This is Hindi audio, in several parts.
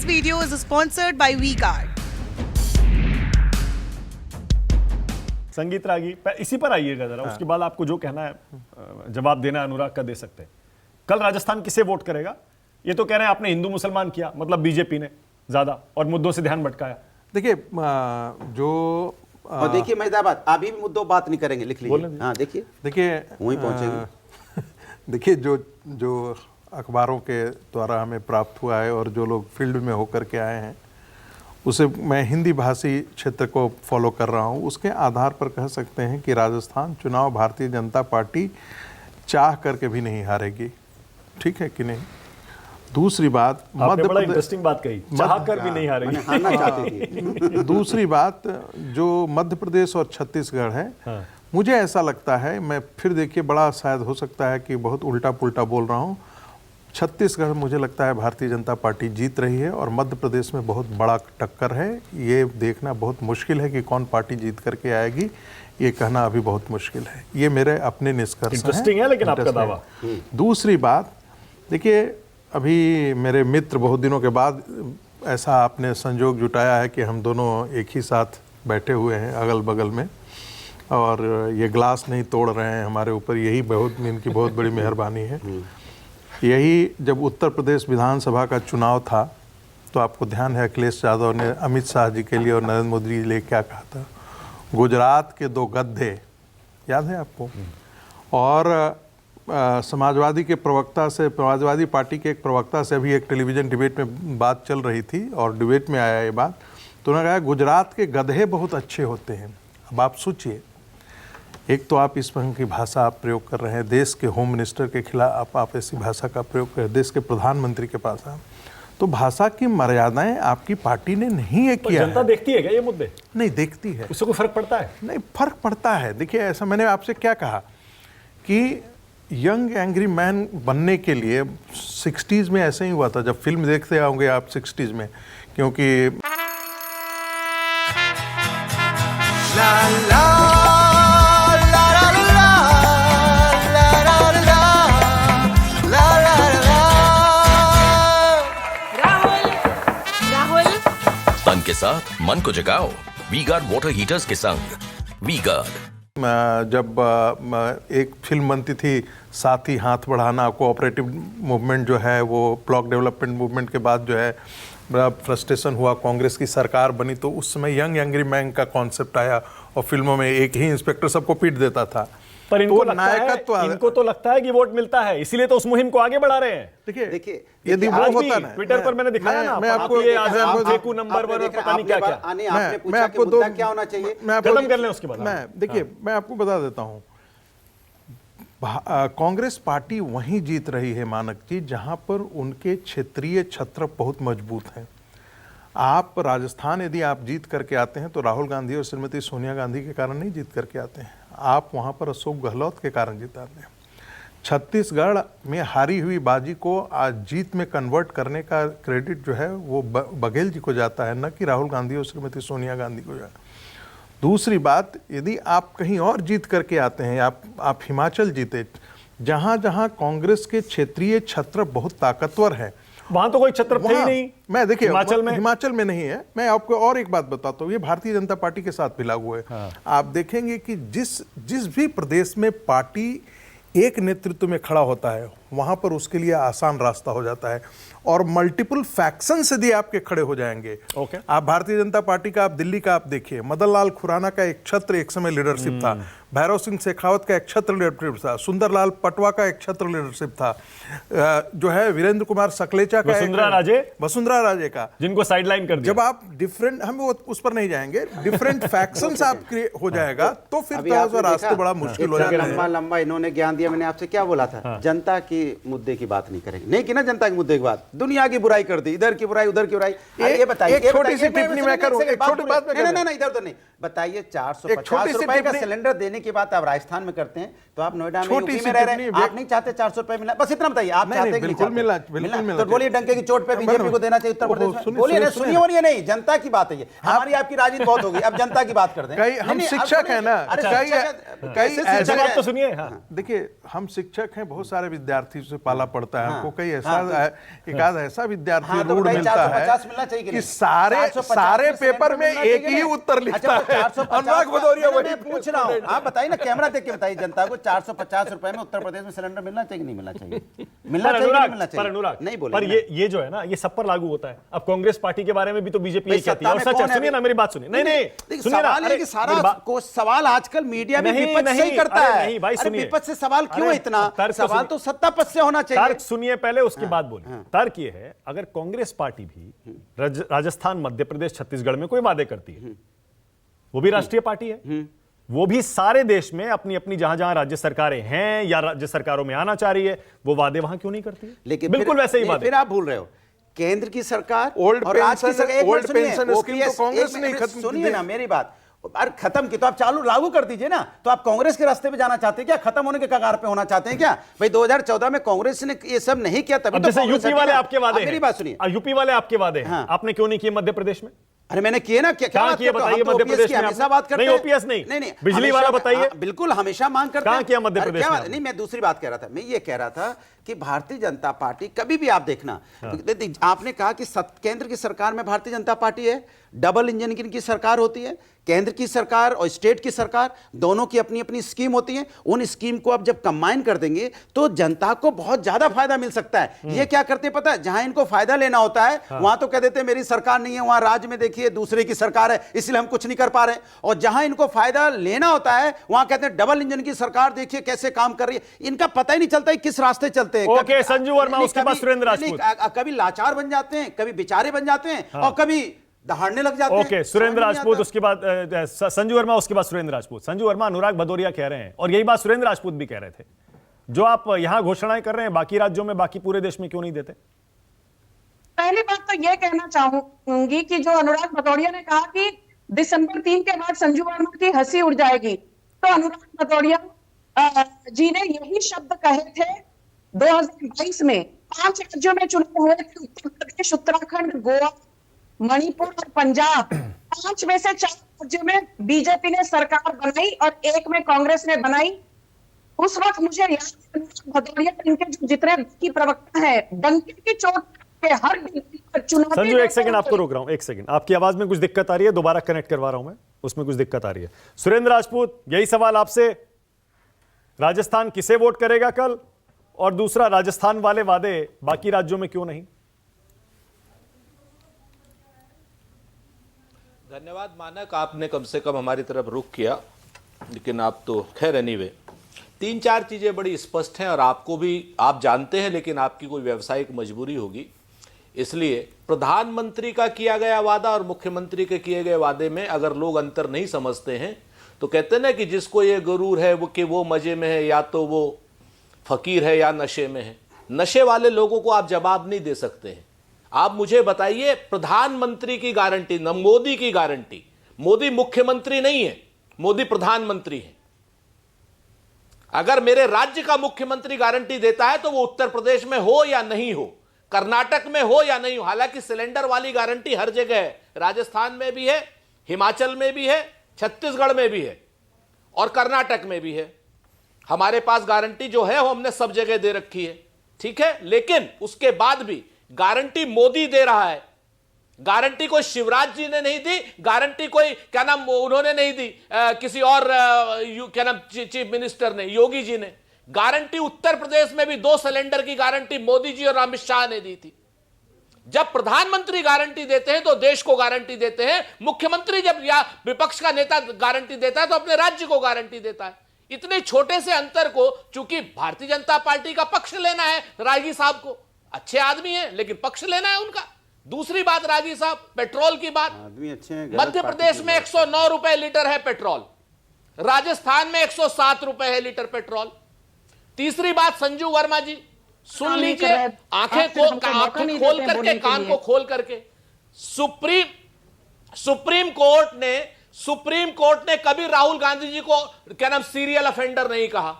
This video is sponsored by V-Guard. संगीत रागी इसी पर आइएगा जरा, उसके बाद आपको जो कहना है जवाब देना है अनुराग का दे सकते हैं। कल राजस्थान किसे वोट करेगा? ये तो कह रहे हैं आपने हिंदू मुसलमान किया, मतलब बीजेपी ने ज्यादा और मुद्दों से ध्यान भटकाया। देखिए जो और देखिए महिदाबाद अभी भी मुद्दों बात नहीं करेंगे, लिख लीजिए। हाँ देखिए वहीं पहुंचेंगे। देखिए जो अखबारों के द्वारा हमें प्राप्त हुआ है और जो लोग फील्ड में होकर के आए हैं, उसे मैं हिंदी भाषी क्षेत्र को फॉलो कर रहा हूँ। उसके आधार पर कह सकते हैं कि राजस्थान चुनाव भारतीय जनता पार्टी चाह करके भी नहीं हारेगी। ठीक है कि नहीं? दूसरी बात, आपने बड़ा इंटरेस्टिंग बात कही, चाह कर भी नहीं हारेगी। हारना चाहती थी। दूसरी बात, जो मध्य प्रदेश और छत्तीसगढ़ है, हाँ। मुझे ऐसा लगता है, मैं फिर देखिए बड़ा शायद हो सकता है कि बहुत उल्टा पुल्टा बोल रहा हूँ, छत्तीसगढ़ मुझे लगता है भारतीय जनता पार्टी जीत रही है और मध्य प्रदेश में बहुत बड़ा टक्कर है। ये देखना बहुत मुश्किल है कि कौन पार्टी जीत करके आएगी, ये कहना अभी बहुत मुश्किल है। ये मेरे अपने निष्कर्ष हैं। इंटरेस्टिंग है लेकिन आपका दावा। दूसरी बात, देखिए अभी मेरे मित्र बहुत दिनों के बाद ऐसा आपने संजोग जुटाया है कि हम दोनों एक ही साथ बैठे हुए हैं अगल बगल में, और ये ग्लास नहीं तोड़ रहे हैं हमारे ऊपर, यही बहुत इनकी बहुत बड़ी मेहरबानी है। यही जब उत्तर प्रदेश विधानसभा का चुनाव था तो आपको ध्यान है अखिलेश यादव ने अमित शाह जी के लिए और नरेंद्र मोदी जी के लिए क्या कहा था? गुजरात के दो गद्दे, याद है आपको? और समाजवादी के प्रवक्ता से, समाजवादी पार्टी के एक प्रवक्ता से अभी एक टेलीविज़न डिबेट में बात चल रही थी और डिबेट में आया ये बात, तो उन्होंने कहा गुजरात के गधे बहुत अच्छे होते हैं। अब आप सोचिए, एक तो आप इस ढंग की भाषा आप प्रयोग कर रहे हैं, देश के होम मिनिस्टर के खिलाफ आप ऐसी भाषा का प्रयोग कर रहे हैं, देश के प्रधानमंत्री के पास आप, तो भाषा की मर्यादाएं आपकी पार्टी ने नहीं है किया। जनता देखती है क्या ये मुद्दे? नहीं देखती है। उससे कोई फर्क पड़ता है? नहीं, फर्क पड़ता है। देखिए ऐसा मैंने आपसे क्या कहा कि यंग एंग्री मैन बनने के लिए 60s में ऐसे ही हुआ था, जब फिल्म देखते होंगे आप 60s में, क्योंकि तन के साथ मन को जगाओ वी-गार्ड वाटर हीटर्स के संग। वी-गार्ड जब एक फिल्म बनती थी साथी हाथ बढ़ाना, कोऑपरेटिव मूवमेंट जो है वो ब्लॉक डेवलपमेंट मूवमेंट के बाद जो है बड़ा फ्रस्ट्रेशन हुआ, कांग्रेस की सरकार बनी, तो उस समय यंग एंग्री मैन का कॉन्सेप्ट आया और फिल्मों में एक ही इंस्पेक्टर सबको पीट देता था। पर इनको तो लगता है कि वोट मिलता है, इसीलिए तो उस मुहिम को आगे बढ़ा रहे हैं। देखिए यदि वो होता ना, ट्विटर पर मैंने दिखाया ना, मैं आपको ये फेकू नंबर पर पता नहीं क्या-क्या। मैं आपको मुद्दा क्या होना चाहिए खत्म कर लें उसके बाद। देखिए मैं आपको बता देता हूं, कांग्रेस पार्टी वहीं जीत रही है मानक जी जहां पर उनके क्षेत्रीय छत्र बहुत मजबूत हैं। आप राजस्थान यदि आप जीत करके आते हैं तो राहुल गांधी और श्रीमती सोनिया गांधी के कारण नहीं जीत करके आते हैं, आप वहां पर अशोक गहलोत के कारण जीताते हैं। छत्तीसगढ़ में हारी हुई बाजी को आज जीत में कन्वर्ट करने का क्रेडिट जो है वो बघेल जी को जाता है, न कि राहुल गांधी और श्रीमती सोनिया गांधी को जाता है। दूसरी बात, यदि आप कहीं और जीत करके आते हैं, आप हिमाचल जीते, जहां जहां कांग्रेस के क्षेत्रीय छत्र बहुत ताकतवर है, वहां तो कोई छत्र थे ही नहीं। मैं देखिए हिमाचल में नहीं है। मैं आपको और एक बात बताता हूँ, ये भारतीय जनता पार्टी के साथ भी लागू है। हाँ। आप देखेंगे कि जिस भी प्रदेश में पार्टी एक नेतृत्व में खड़ा होता है वहां पर उसके लिए आसान रास्ता हो जाता है, और मल्टीपल फैक्शंस यदि आपके खड़े हो जाएंगे। आप भारतीय जनता पार्टी का, आप दिल्ली का आप देखिए, मदन लाल खुराना का एक छत्र एक समय लीडरशिप था, भैरव सिंह शेखावत का एक छत्र लीडरशिप था, सुंदरलाल पटवा का एक छत्र लीडरशिप था, जो है वीरेंद्र कुमार सकलेचा का, वसुंधरा राजे का, जिनको साइडलाइन कर दिया। जब आप डिफरेंट, हम उस पर नहीं जाएंगे, डिफरेंट फैक्शंस आप हो जाएगा तो फिर रास्ते बड़ा मुश्किल हो जाएगा। लंबा इन्होंने ज्ञान दिया। मैंने आपसे क्या बोला था? जनता की मुद्दे की बात नहीं करेंगे, नहीं की ना जनता के मुद्दे की बात, दुनिया की बुराई कर दी, इधर की बुराई उधर की बुराई। ये बताइए, एक छोटी सी टिप्पणी मैं करूं, एक छोटी बात नहीं, इधर तो नहीं बताइए, 450 रुपए का सिलेंडर देने की बात आप राजस्थान में करते हैं, तो आप नोएडा में छोटी यूपी सी में रह रहे हैं, टिप्पणी, आप नहीं चाहते 400 रुपए मिलना, बस इतना बताइए, आप नहीं, चाहते नहीं, कि नहीं बिल्कुल चाहते? बिल्कुल मिलना तो बोलिए डंके की चोट पे बीजेपी को देना चाहिए उत्तर प्रदेश में, बोलिए ना, सुनिए और नहीं, जनता की बात है ये, हमारी आपकी राजनीति बहुत होगी, अब जनता की बात कर दें। कई हम शिक्षक हैं ना, कई ऐसे बात तो सुनिए। हाँ, देखिए हम शिक्षक हैं, बहुत सारे विद्यार्थी से पाला पड़ता है हमको, कई ऐसा एक आध ऐसा विद्यार्थी रूढ़ मिलता है कि सारे पेपर में एक ही उत्तर लिखता है। अनुराग भदौरिया वही पूछ रहा हूं, आप बताइए ना, कैमरा देख के बताइए जनता को 450 रुपए में उत्तर प्रदेश में सिलेंडर मिलना चाहिए कि नहीं मिलना चाहिए? मिलना चाहिए कि नहीं मिलना चाहिए? अनुराग, नहीं बोले पर ये जो है ना, ये सब पर लागू होता है। अब कांग्रेस पार्टी के बारे में भी तो बीजेपी यही कहती है, और सच है, सुनिए ना मेरी बात, सुनिए। नहीं सुनिए ना, कि सारा सवाल आजकल मीडिया में विपक्ष से ही करता है। नहीं भाई, सुनिए, विपक्ष से सवाल क्यों इतना? सवाल तो सत्ता पक्ष से होना चाहिए। तर्क सुनिए पहले, उसके बाद बोलिए। तर्क ये है, अगर कांग्रेस पार्टी भी राजस्थान, मध्य प्रदेश, छत्तीसगढ़ में कोई वादे करती है, वो भी राष्ट्रीय पार्टी है, वो भी सारे देश में अपनी अपनी जहां जहां राज्य सरकारें हैं या राज्य सरकारों में आना चाह रही है, वो वादे वहां क्यों नहीं करती है? लेकिन बिल्कुल वैसे ही वादे। फिर आप भूल रहे हो, केंद्र की सरकार ओल्ड और राज्य की सरकार, ओल्ड पेंशन स्कीम तो कांग्रेस ने खत्म की। सुनिए ना मेरी बात, अरे खत्म की तो आप चालू लागू कर दीजिए ना। तो आप कांग्रेस के रास्ते पे जाना चाहते हैं क्या? खत्म होने के कगार पे होना चाहते हैं क्या? भाई 2014 में कांग्रेस ने ये सब नहीं किया, तभी तो यूपी वाले आपके वादे हैं। मेरी बात सुनिए, यूपी वाले आपके वादे हैं, आपने क्यों नहीं किए मध्य प्रदेश में? अरे मैंने किए ना, क्या किया बताइए? मध्य प्रदेश में हमेशा बात करते हैं। नहीं, ओपीएस नहीं, बिजली वाला बताइए। बिल्कुल हमेशा मांग करते हैं। कहां किया मध्य प्रदेश में? नहीं, मैं दूसरी बात कह रहा था, मैं ये कह रहा था कि भारतीय जनता पार्टी कभी भी आप देखना, आपने कहा कि केंद्र की सरकार में भारतीय जनता पार्टी है, डबल इंजन की सरकार होती है, केंद्र की सरकार और स्टेट की सरकार दोनों की अपनी अपनी स्कीम होती है। उन स्कीम को अब जब कंबाइन कर देंगे तो जनता को बहुत ज्यादा फायदा मिल सकता है। ये क्या करते पता है, जहां इनको फायदा लेना होता है वहां तो कह देते हैं मेरी सरकार नहीं है, वहां राज्य में देखिए दूसरे की सरकार है, इसलिए हम कुछ नहीं कर पा रहे। और जहां इनको फायदा लेना होता है वहां कहते हैं डबल इंजन की सरकार देखिए कैसे काम कर रही है। इनका पता ही नहीं चलता है किस रास्ते चलते हैं। ओके, संजू वर्मा, उसके बाद सुरेंद्र राजपूत। कभी लाचार बन जाते हैं, कभी बेचारे बन जाते हैं, और कभी दहाड़ने लग जाते हैं। ओके, सुरेंद्र राजपूत, उसके बाद संजू वर्मा, उसके बाद सुरेंद्र राजपूत। संजू वर्मा, अनुराग भदौरिया कह रहे हैं, और यही बात सुरेंद्र राजपूत भी कह रहे थे, जो आप यहां घोषणाएं कर रहे हैं बाकी राज्यों में, बाकी पूरे देश में क्यों नहीं देते? पहली बात तो यह कहना चाहूंगी कि जो अनुराग भदौरिया ने कहा कि दिसंबर 3 के बाद संजू वर्मा की हंसी उड़ जाएगी, तो अनुराग भदौरिया जी ने यही शब्द कहे थे 2022 में। 5 राज्यों में चुनाव हुए थे, उत्तर प्रदेश, उत्तराखंड, गोवा, मणिपुर और पंजाब। 5 में से 4 राज्यों में बीजेपी ने सरकार बनाई और 1 में कांग्रेस ने बनाई। उस वक्त मुझे याद है भदौरिया इनके जो जितने की प्रवक्ता है, डंके की चोट पे हर चुनाव। संजू, एक सेकंड आपको रोक रहा हूं, एक सेकंड, आपकी आवाज में कुछ दिक्कत आ रही है, दोबारा कनेक्ट करवा रहा हूं मैं, उसमें कुछ दिक्कत आ रही है। सुरेंद्र राजपूत, यही सवाल आपसे, राजस्थान किसे वोट करेगा कल? और दूसरा, राजस्थान वाले वादे बाकी राज्यों में क्यों नहीं? धन्यवाद मानक, आपने कम से कम हमारी तरफ रुख किया, लेकिन आप तो खैर एनीवे 3-4 चीज़ें बड़ी स्पष्ट हैं और आपको भी आप जानते हैं, लेकिन आपकी कोई व्यावसायिक मजबूरी होगी, इसलिए प्रधानमंत्री का किया गया वादा और मुख्यमंत्री के किए गए वादे में अगर लोग अंतर नहीं समझते हैं तो कहते हैं ना कि जिसको ये गुरूर है वो कि वो मजे में है, या तो वो फकीर है या नशे में है। नशे वाले लोगों को आप जवाब नहीं दे सकते हैं। आप मुझे बताइए, प्रधानमंत्री की गारंटी, न मोदी की गारंटी, मोदी मुख्यमंत्री नहीं है, मोदी प्रधानमंत्री है। अगर मेरे राज्य का मुख्यमंत्री गारंटी देता है तो वो उत्तर प्रदेश में हो या नहीं हो, कर्नाटक में हो या नहीं हो। हालांकि सिलेंडर वाली गारंटी हर जगह है, राजस्थान में भी है, हिमाचल में भी है, छत्तीसगढ़ में भी है और कर्नाटक में भी है। हमारे पास गारंटी जो है वो हमने सब जगह दे रखी है, ठीक है। लेकिन उसके बाद भी गारंटी मोदी दे रहा है। गारंटी कोई शिवराज जी ने नहीं दी, गारंटी कोई क्या नाम उन्होंने नहीं दी, किसी और क्या नाम चीफ मिनिस्टर ने, योगी जी ने। गारंटी उत्तर प्रदेश में भी 2 सिलेंडर की गारंटी मोदी जी और अमित शाह ने दी थी। जब प्रधानमंत्री गारंटी देते हैं तो देश को गारंटी देते हैं, मुख्यमंत्री जब या विपक्ष का नेता गारंटी देता है तो अपने राज्य को गारंटी देता है। इतने छोटे से अंतर को, चूंकि भारतीय जनता पार्टी का पक्ष लेना है, रागी साहब को, अच्छे आदमी हैं लेकिन पक्ष लेना है उनका। दूसरी बात रागी साहब, पेट्रोल की बात, आदमी अच्छे हैं, मध्य प्रदेश में 109 रुपए लीटर है पेट्रोल, राजस्थान में 107 रुपए है लीटर पेट्रोल। तीसरी बात संजू वर्मा जी, सुन लीजिए, आंखें खोल करके, कान को खोल करके, सुप्रीम कोर्ट ने सुप्रीम कोर्ट ने कभी राहुल गांधी जी को क्या नाम सीरियल अफेंडर नहीं कहा।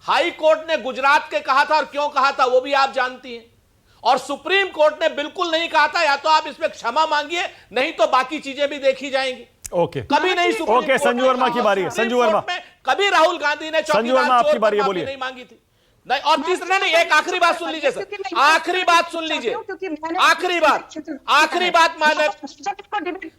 हाई कोर्ट ने गुजरात के कहा था, और क्यों कहा था वो भी आप जानती हैं। और सुप्रीम कोर्ट ने बिल्कुल नहीं कहा था। या तो आप इसमें क्षमा मांगिए, नहीं तो बाकी चीजें भी देखी जाएंगी। ओके, कभी नहीं। ओके, संजू वर्मा की बारी है। संजू वर्मा, कभी राहुल गांधी ने संजू वर्मा आपकी बारी है, बोलिए। नहीं मांगी थी। नहीं, और तीसरा नहीं, एक आखिरी बात सुन लीजिए सर, आखिरी बात सुन लीजिए, आखिरी बात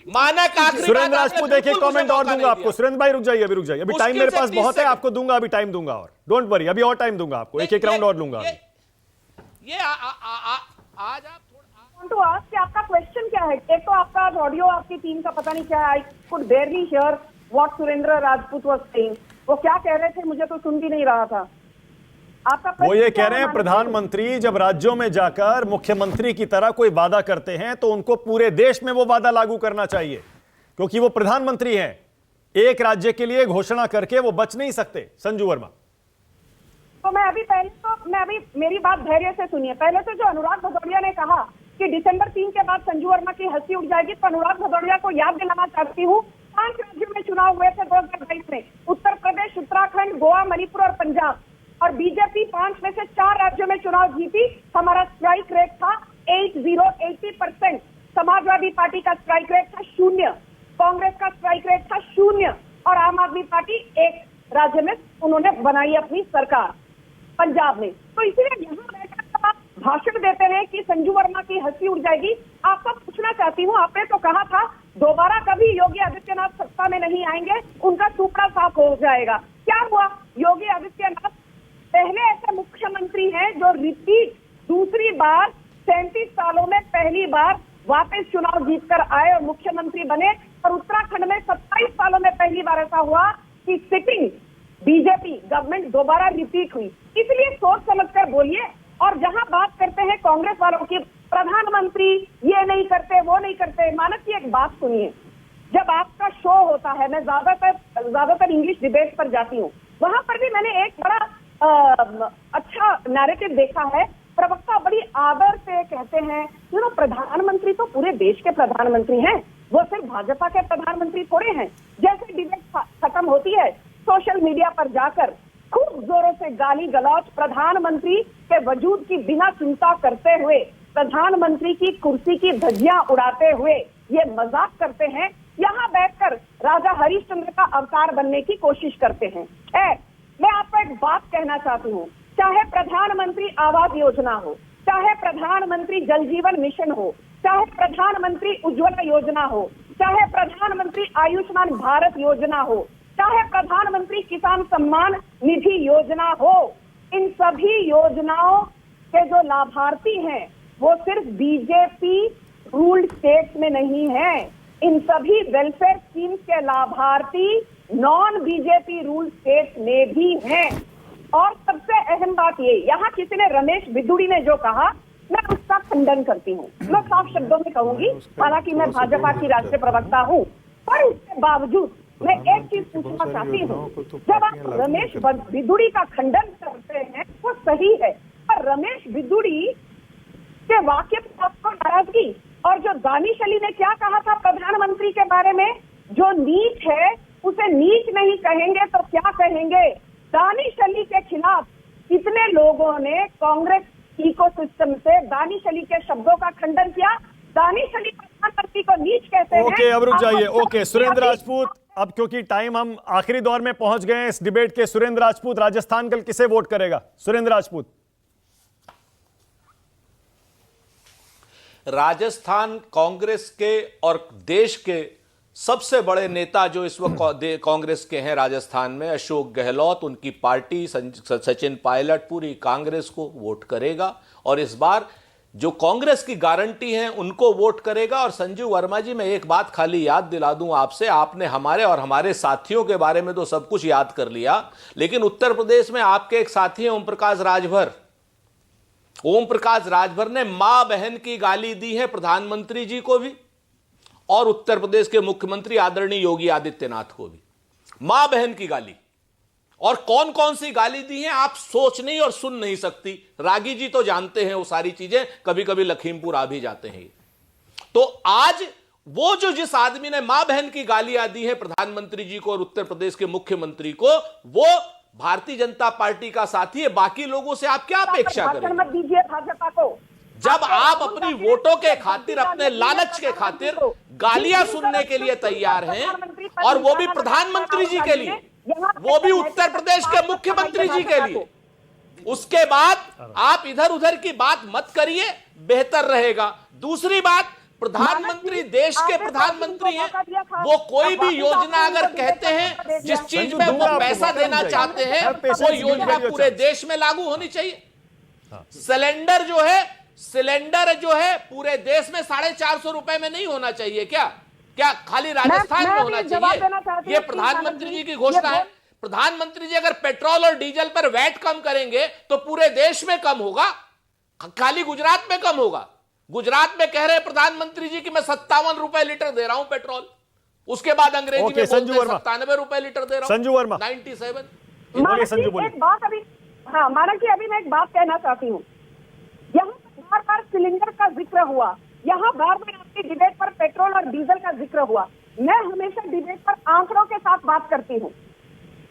मानक आखिरी। सुरेंद्र राजपूत, एक कमेंट और दूंगा आपको। सुरेंद्र भाई रुक जाइए, अभी टाइम मेरे पास बहुत है, आपको दूंगा, अभी टाइम दूंगा, और डोंट वरी, अभी और टाइम दूंगा आपको, एक राउंड और लूंगा। ये आज आप टू आस्क कि आपका क्वेश्चन क्या है। एक तो आपका ऑडियो आपकी टीम का पता नहीं क्या है, I could बेयरली here what Surendra Rajput was saying. वो क्या कह रहे थे मुझे तो सुन भी नहीं रहा था। आपका वो ये कह रहे हैं प्रधानमंत्री जब राज्यों में जाकर मुख्यमंत्री की तरह कोई वादा करते हैं तो उनको पूरे देश में वो वादा लागू करना चाहिए, क्योंकि वो प्रधानमंत्री हैं। एक राज्य के लिए घोषणा करके वो बच नहीं सकते। संजू वर्मा, तो मैं अभी मेरी बात धैर्य से सुनिए। पहले तो जो अनुराग भदौरिया ने कहा कि दिसंबर 3 के बाद संजू वर्मा की हंसी उड़ जाएगी, तो अनुराग भदौरिया को याद दिलाना चाहती हूँ 5 राज्यों में चुनाव हुए थे 2022 में, उत्तर प्रदेश, उत्तराखंड, गोवा, मणिपुर और पंजाब, और बीजेपी 5 में से 4 राज्यों में चुनाव जीती। हमारा स्ट्राइक रेट था 80%। समाजवादी पार्टी का स्ट्राइक रेट था 0, कांग्रेस का स्ट्राइक रेट था 0, और आम आदमी पार्टी एक राज्य में उन्होंने बनाई अपनी सरकार, पंजाब में। तो इसीलिए यहाँ बैठकर आप भाषण देते हैं कि संजू वर्मा की हंसी उड़ जाएगी। आपको पूछना चाहती हूँ, आपने तो कहा था दोबारा कभी योगी आदित्यनाथ सत्ता में नहीं आएंगे, उनका टुकड़ा साफ हो जाएगा। क्या हुआ? योगी आदित्यनाथ पहले ऐसे मुख्यमंत्री हैं जो रिपीट दूसरी बार 37 सालों में पहली बार वापस चुनाव जीतकर आए और मुख्यमंत्री बने। और उत्तराखंड में 27 सालों में पहली बार ऐसा हुआ कि सिटिंग बीजेपी गवर्नमेंट दोबारा रिपीट हुई। इसलिए सोच समझकर बोलिए। और जहां बात करते हैं कांग्रेस वालों की, प्रधानमंत्री ये नहीं करते, वो नहीं करते, मानक की एक बात सुनिए। जब आपका शो होता है, मैं ज्यादातर इंग्लिश डिबेट पर जाती हूँ, वहां पर भी मैंने एक बड़ा अच्छा नैरेटिव देखा है। प्रवक्ता बड़ी आदर से कहते हैं, प्रधानमंत्री तो पूरे देश के प्रधानमंत्री हैं, वो सिर्फ भाजपा के प्रधानमंत्री थोड़े हैं। जैसे डिबेट खत्म होती है, सोशल मीडिया पर जाकर खूब जोरों से गाली गलौज प्रधानमंत्री के वजूद की बिना चिंता करते हुए, प्रधानमंत्री की कुर्सी की धज्जियां उड़ाते हुए ये मजाक करते हैं। यहाँ बैठकर राजा हरिश्चंद्र का अवतार बनने की कोशिश करते हैं। मैं आपको एक बात कहना चाहती हूँ, चाहे प्रधानमंत्री आवास योजना हो, चाहे प्रधानमंत्री जल जीवन मिशन हो, चाहे प्रधानमंत्री उज्ज्वला योजना हो, चाहे प्रधानमंत्री आयुष्मान भारत योजना हो, चाहे प्रधानमंत्री किसान सम्मान निधि योजना हो, इन सभी योजनाओं के जो लाभार्थी हैं वो सिर्फ बीजेपी रूल्ड स्टेट्स में नहीं है। इन सभी वेलफेयर स्कीम्स के लाभार्थी नॉन बीजेपी रूल स्टेट्स में भी हैं। और सबसे अहम बात ये, यहाँ किसी ने रमेश बिदुड़ी ने जो कहा, मैं उसका खंडन करती हूँ। मैं साफ शब्दों में कहूंगी, हालांकि मैं भाजपा की राष्ट्रीय प्रवक्ता हूँ, पर उसके बावजूद मैं एक चीज पूछना चाहती हूँ। जब आप रमेश बिदुड़ी का खंडन करते हैं वो सही है, पर रमेश बिदुड़ी के वाक्य पर आपको नाराजगी, और जो दानिश अली ने क्या कहा था प्रधानमंत्री के बारे में, जो नीच है उसे नीच नहीं कहेंगे तो क्या कहेंगे। दानिश अली के खिलाफ कितने लोगों ने कांग्रेस इकोसिस्टम से दानिश अली के शब्दों का खंडन किया। दानिश अली प्रधानमंत्री को नीच कहते हैं। ओके, अब रुक जाइए। ओके, सुरेंद्र राजपूत, अब क्योंकि टाइम हम आखिरी दौर में पहुंच गए हैं इस डिबेट के। सुरेंद्र राजपूत, राजस्थान कल किसे वोट करेगा? सुरेंद्र राजपूत। राजस्थान कांग्रेस के और देश के सबसे बड़े नेता जो इस वक्त कांग्रेस के हैं राजस्थान में, अशोक गहलोत, उनकी पार्टी सचिन पायलट पूरी कांग्रेस को वोट करेगा। और इस बार जो कांग्रेस की गारंटी है उनको वोट करेगा। और संजू वर्मा जी, मैं एक बात खाली याद दिला दूं आपसे, आपने हमारे और हमारे साथियों के बारे में तो सब कुछ याद कर लिया, लेकिन उत्तर प्रदेश में आपके एक साथी हैं ओम प्रकाश राजभर ने मां बहन की गाली दी है प्रधानमंत्री जी को भी और उत्तर प्रदेश के मुख्यमंत्री आदरणीय योगी आदित्यनाथ को भी। मां बहन की गाली, और कौन कौन सी गाली दी है आप सोच नहीं और सुन नहीं सकती। रागी जी तो जानते हैं वो सारी चीजें, कभी कभी लखीमपुर आ भी जाते हैं। तो आज वो जो जिस आदमी ने मां बहन की गालियां दी है प्रधानमंत्री जी को और उत्तर प्रदेश के मुख्यमंत्री को, वो भारतीय जनता पार्टी का साथी है। बाकी लोगों से आप क्या अपेक्षा करें? मत दीजिए भाजपा को। जब आप अपनी वोटों के खातिर, अपने लालच के खातिर गालियां सुनने के लिए तैयार हैं, और वो भी प्रधानमंत्री जी के लिए, वो भी उत्तर प्रदेश के मुख्यमंत्री जी के लिए, उसके बाद आप इधर उधर की बात मत करिए, बेहतर रहेगा। दूसरी बात, प्रधानमंत्री देश के प्रधानमंत्री हैं, वो कोई भी योजना अगर कहते हैं, जिस चीज में वो पैसा देना चाहते हैं, वो योजना पूरे देश में लागू होनी चाहिए। सिलेंडर जो है पूरे देश में 450 रुपए में नहीं होना चाहिए क्या? क्या खाली राजस्थान में होना चाहिए? ये प्रधानमंत्री जी की घोषणा है। प्रधानमंत्री जी अगर पेट्रोल और डीजल पर वैट कम करेंगे तो पूरे देश में कम होगा, खाली गुजरात में कम होगा। गुजरात में कह रहे हैं प्रधानमंत्री जी कि मैं 57 रुपए लीटर दे रहा हूं पेट्रोल, उसके बाद अंग्रेजी में बोलते हैं 97 रुपए लीटर दे रहा हूं। संजू वर्मा 97। संजू बोलिए। एक बात अभी, हाँ मानक जी, अभी मैं एक बात कहना चाहती हूँ। यहाँ बार बार सिलेंडर का जिक्र हुआ, यहाँ बार बार आपकी डिबेट पर पेट्रोल और डीजल का जिक्र हुआ। मैं हमेशा डिबेट पर आंकड़ों के साथ बात करती हूँ,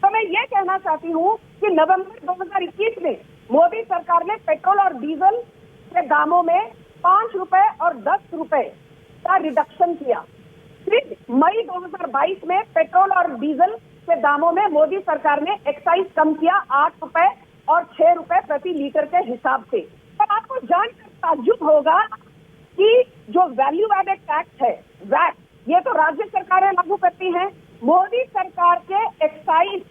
तो मैं ये कहना चाहती हूँ कि नवंबर 2021 में मोदी सरकार ने पेट्रोल और डीजल के दामों में 5 रुपए और 10 रुपए का रिडक्शन किया। फिर मई 2022 में पेट्रोल और डीजल के दामों में मोदी सरकार ने एक्साइज कम किया 8 रुपए और 6 रुपए प्रति लीटर के हिसाब से। तो आपको जानकर ताज्जुब होगा कि जो वैल्यू एडेड टैक्स है, वैट, ये तो राज्य सरकारें लागू करती हैं। मोदी सरकार के एक्साइज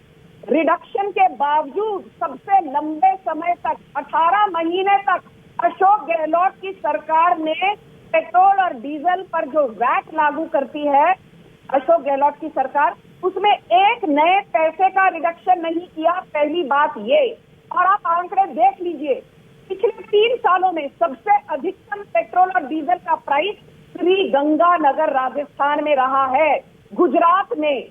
रिडक्शन के बावजूद सबसे लंबे समय तक, 18 महीने तक, अशोक गहलोत की सरकार ने पेट्रोल और डीजल पर जो वैट लागू करती है, अशोक गहलोत की सरकार, उसमें एक नए पैसे का रिडक्शन नहीं किया। पहली बात ये, और आप आंकड़े देख लीजिए, पिछले 3 सालों में सबसे अधिकतम पेट्रोल और डीजल का प्राइस श्री गंगानगर राजस्थान में रहा है। गुजरात में,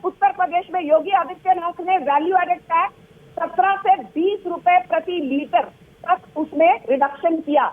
उत्तर प्रदेश में योगी आदित्यनाथ ने वैल्यू एडेड टैक्स 17 से 20 रुपए प्रति लीटर तक उसमें रिडक्शन किया।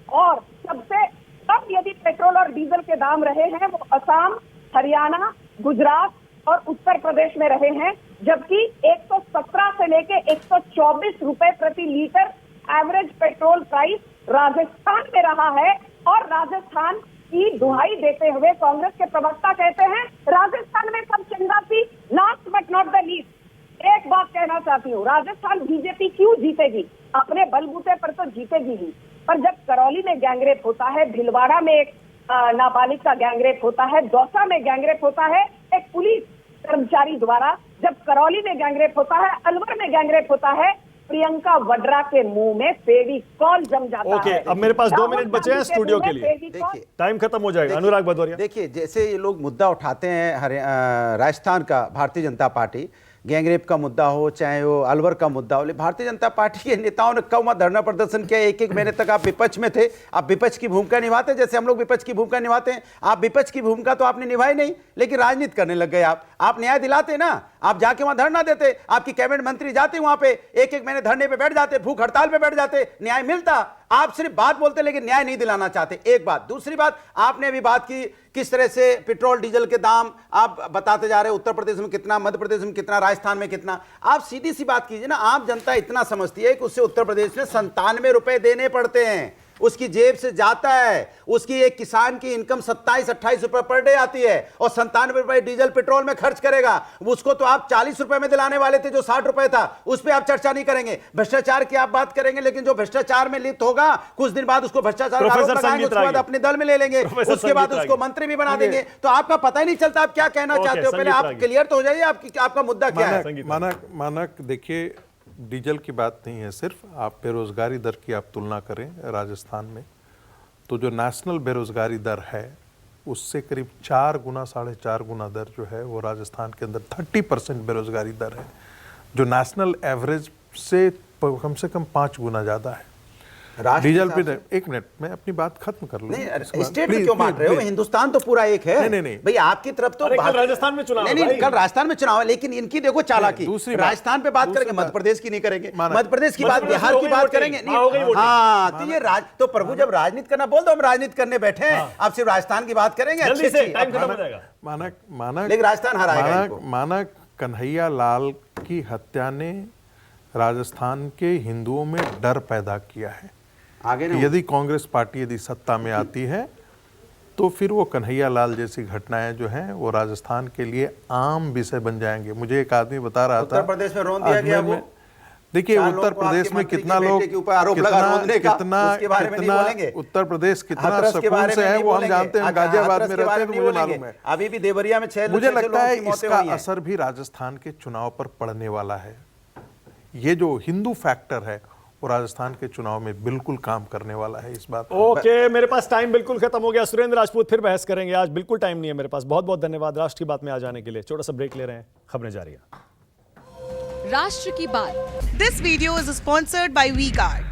और सबसे कम यदि पेट्रोल और डीजल के दाम रहे हैं वो असम, हरियाणा, गुजरात और उत्तर प्रदेश में रहे हैं, जबकि 117 से लेके 124 रुपए प्रति litre average petrol price Rajasthan में रहा है। और राजस्थान की दुहाई देते हुए कांग्रेस के प्रवक्ता कहते हैं राजस्थान में सब चंगा थी, last but not the least. एक बात कहना चाहती हूँ, राजस्थान बीजेपी क्यों जीतेगी? अपने बलबूते पर तो जीतेगी ही, पर जब करौली में गैंगरेप होता है, भिलवाड़ा में एक नाबालिग का गैंगरेप होता है, दौसा में गैंगरेप होता है एक पुलिस कर्मचारी द्वारा, जब करौली में गैंगरेप होता है, अलवर में गैंगरेप होता है, प्रियंका वड्रा के मुंह में फेविकॉल जम जाता है। अब मेरे पास 2 मिनट बचे हैं स्टूडियो के लिए, देखिए टाइम खत्म हो जाएगा। अनुराग भदौरिया, देखिए, जैसे ये लोग मुद्दा उठाते हैं राजस्थान का, भारतीय जनता पार्टी, गैंगरेप का मुद्दा हो, चाहे वो अलवर का मुद्दा हो, भारतीय जनता पार्टी के नेताओं ने कब धरना प्रदर्शन किया? 1-1 महीने तक आप विपक्ष में थे। आप विपक्ष की भूमिका निभाते, जैसे हम लोग विपक्ष की भूमिका निभाते हैं। आप विपक्ष की भूमिका तो आपने निभाई नहीं, लेकिन राजनीति करने लग गए। आप न्याय दिलाते ना, आप जाके वहां धरना देते, आपकी कैबिनेट मंत्री जाते वहां पे, 1-1 महीने धरने पे बैठ जाते, भूख हड़ताल पे बैठ जाते, न्याय मिलता। आप सिर्फ बात बोलते लेकिन न्याय नहीं दिलाना चाहते। एक बात। दूसरी बात, आपने अभी बात की किस तरह से पेट्रोल डीजल के दाम आप बताते जा रहे हैं, उत्तर प्रदेश में कितना, मध्य प्रदेश में कितना, राजस्थान में कितना। आप सीधी सी बात कीजिए ना, आप जनता इतना समझती है कि उससे उत्तर प्रदेश में 97 रुपए देने पड़ते हैं, उसकी जेब से जाता है। उसकी एक किसान की इनकम 27-28 रुपए पर डे आती है, और 97 रुपए डीजल पेट्रोल में खर्च करेगा। उसको तो आप 40 रुपए में दिलाने वाले थे जो 60 रुपए था, उस पर आप चर्चा नहीं करेंगे। भ्रष्टाचार की आप बात करेंगे, लेकिन जो भ्रष्टाचार में लिप्त होगा, कुछ दिन बाद उसको भ्रष्टाचार का आरोप लगाएंगे, उसके बाद अपने दल में ले लेंगे, उसके बाद उसको मंत्री भी बना देंगे। तो आपका पता ही नहीं चलता आप क्या कहना चाहते हो। पहले आप क्लियर तो हो जाइए, आपका मुद्दा क्या है। मानक देखिए, डीजल की बात नहीं है सिर्फ, आप बेरोजगारी दर की आप तुलना करें राजस्थान में, तो जो नेशनल बेरोजगारी दर है उससे करीब 4 गुना 4.5 गुना दर जो है वो राजस्थान के अंदर 30% बेरोजगारी दर है, जो नेशनल एवरेज से कम 5 गुना ज़्यादा है। राष्ट्र डीजल के पे एक मिनट मैं अपनी बात खत्म कर लूं। नहीं, स्टेट में क्यों बांट रहे हो? हिंदुस्तान तो पूरा एक है। नहीं। भाई आपकी तरफ तो अरे कल राजस्थान में चुनाव है नहीं, भाई। कल राजस्थान में चुनाव है, लेकिन इनकी देखो चालाकी। दूसरी बात- राजस्थान पे बात दूसरी करेंगे, बात- मध्य प्रदेश की नहीं करेंगे, माना- मध्य प्रदेश की बात, मध्य प्रदेश बिहार हो की गई बात वोटिंग, करेंगे। हो गई वोटिंग। हाँ, तो ये तो प्रभु जब राजनीति करना बोल दो, हम राजनीति करने बैठे हैं, आप सिर्फ राजस्थान की बात करेंगे। जल्दी अच्छी से अच्छी। टाइम खत्म हो जाएगा। माना लेकिन राजस्थान हराएगा इनको। माना कन्हैया लाल की हत्या ने राजस्थान के हिंदुओं में डर पैदा किया है। आगे नहीं यदि कांग्रेस पार्टी यदि सत्ता में आती है तो फिर वो कन्हैया लाल जैसी घटनाएं जो हैं वो राजस्थान के लिए आम विषय बन जाएंगे। मुझे एक आदमी बता रहा था उत्तर प्रदेश में रोन दिया गया अजमेर वो। में। देखिए चार उत्तर लोगों को प्रदेश आपके में मंत्री कितना के लोग बेटे के ऊपर आरोप लगा रोकने का, उसके बारे में नहीं बोलेंगे। उत्तर प्रदेश कितना हाथरस के सुकून बारे से में है नहीं वो हम बोलेंगे। जानते हैं। हम अच्छा, गाजियाबाद हाथरस में के रहते बारे हैं में तो नहीं मुझे मालूम बोलेंगे। है। अभी भी देवरिया में 6 मुझे लगता है लोगों की मौतें इसका हुई हैं। असर भी राजस्थान के चुनाव पर पड़ने वाला है। ये जो हिंदू फैक्टर है वो राजस्थान के चुनाव में बिल्कुल काम करने वाला है। इस बात ओके, मेरे पास टाइम बिल्कुल खत्म हो गया। सुरेंद्र राजपूत फिर बहस करेंगे, आज बिल्कुल टाइम नहीं है मेरे पास। बहुत बहुत धन्यवाद राष्ट्र की बात में आ जाने के लिए। छोटा सा ब्रेक ले रहे हैं, खबरें जारी है। राष्ट्र की बात। This video is sponsored by WeGuard.